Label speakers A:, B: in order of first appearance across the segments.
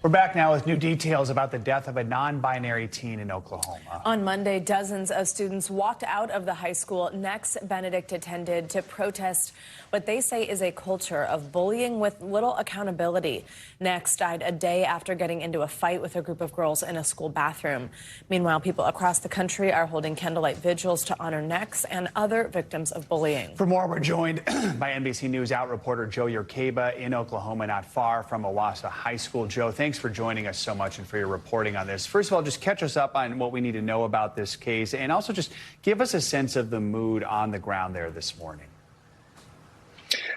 A: We're back now with new details about the death of a non-binary teen in Oklahoma.
B: On Monday, dozens of students walked out of the high school Nex Benedict attended to protest what they say is a culture of bullying with little accountability. Nex died a day after getting into a fight with a group of girls in a school bathroom. Meanwhile, people across the country are holding candlelight vigils to honor Nex and other victims of bullying.
A: For more, we're joined by NBC News Out reporter Joe Yerkeba in Oklahoma, not far from Owasso High School. Joe, thanks for joining us so much and for your reporting on this. First of all, just catch us up on what we need to know about this case, and also just give us a sense of the mood on the ground there this morning.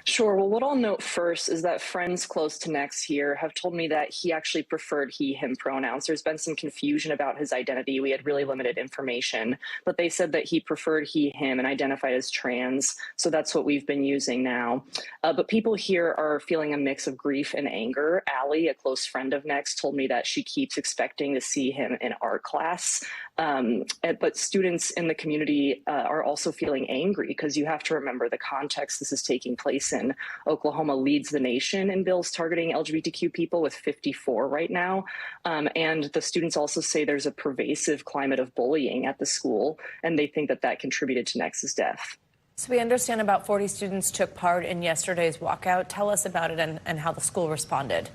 C: Sure. Well, what I'll note first is that friends close to Nex here have told me that he actually preferred he, him pronouns. There's been some confusion about his identity. We had really limited information, but they said that he preferred he, him and identified as trans. So that's what we've been using now. But people here are feeling a mix of grief and anger. Allie, a close friend of Nex, told me that she keeps expecting to see him in art class. But students in the community are also feeling angry because you have to remember the context this is taking place in. Oklahoma leads the nation in bills targeting LGBTQ people with 54 right now. And the students also say there's a pervasive climate of bullying at the school, and they think that that contributed to Nex's death.
B: So we understand about 40 students took part in yesterday's walkout. Tell us about it and how the school responded.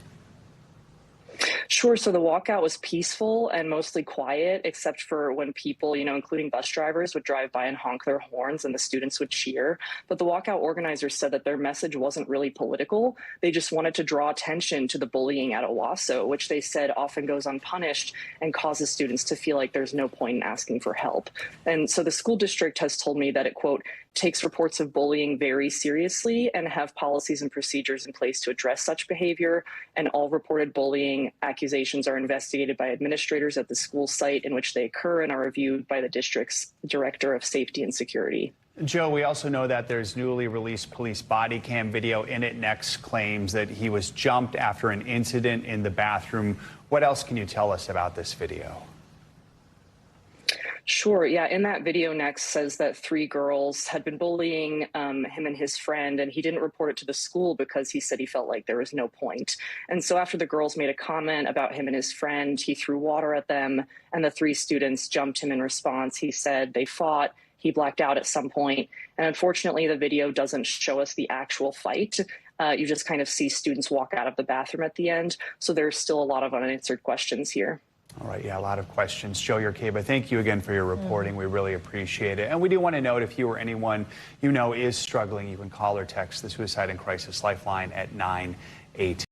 C: Sure. So the walkout was peaceful and mostly quiet, except for when people, including bus drivers, would drive by and honk their horns and the students would cheer. But the walkout organizers said that their message wasn't really political. They just wanted to draw attention to the bullying at Owasso, which they said often goes unpunished and causes students to feel like there's no point in asking for help. And so the school district has told me that it, quote, takes reports of bullying very seriously and have policies and procedures in place to address such behavior. And all reported bullying accusations are investigated by administrators at the school site in which they occur and are reviewed by the district's director of safety and security.
A: Joe, we also know that there's newly released police body cam video. In it, Nex claims that he was jumped after an incident in the bathroom. What else can you tell us about this video?
C: Sure. Yeah. In that video, Nex says that 3 girls had been bullying him and his friend, and he didn't report it to the school because he said he felt like there was no point. And so after the girls made a comment about him and his friend, he threw water at them, and the 3 students jumped him in response. He said they fought. He blacked out at some point. And unfortunately, the video doesn't show us the actual fight. You just kind of see students walk out of the bathroom at the end. So there's still a lot of unanswered questions here.
A: All right, yeah, a lot of questions. Joe Yerkeba, thank you again for your reporting. We really appreciate it. And we do want to note, if you or anyone you know is struggling, you can call or text the Suicide and Crisis Lifeline at 988.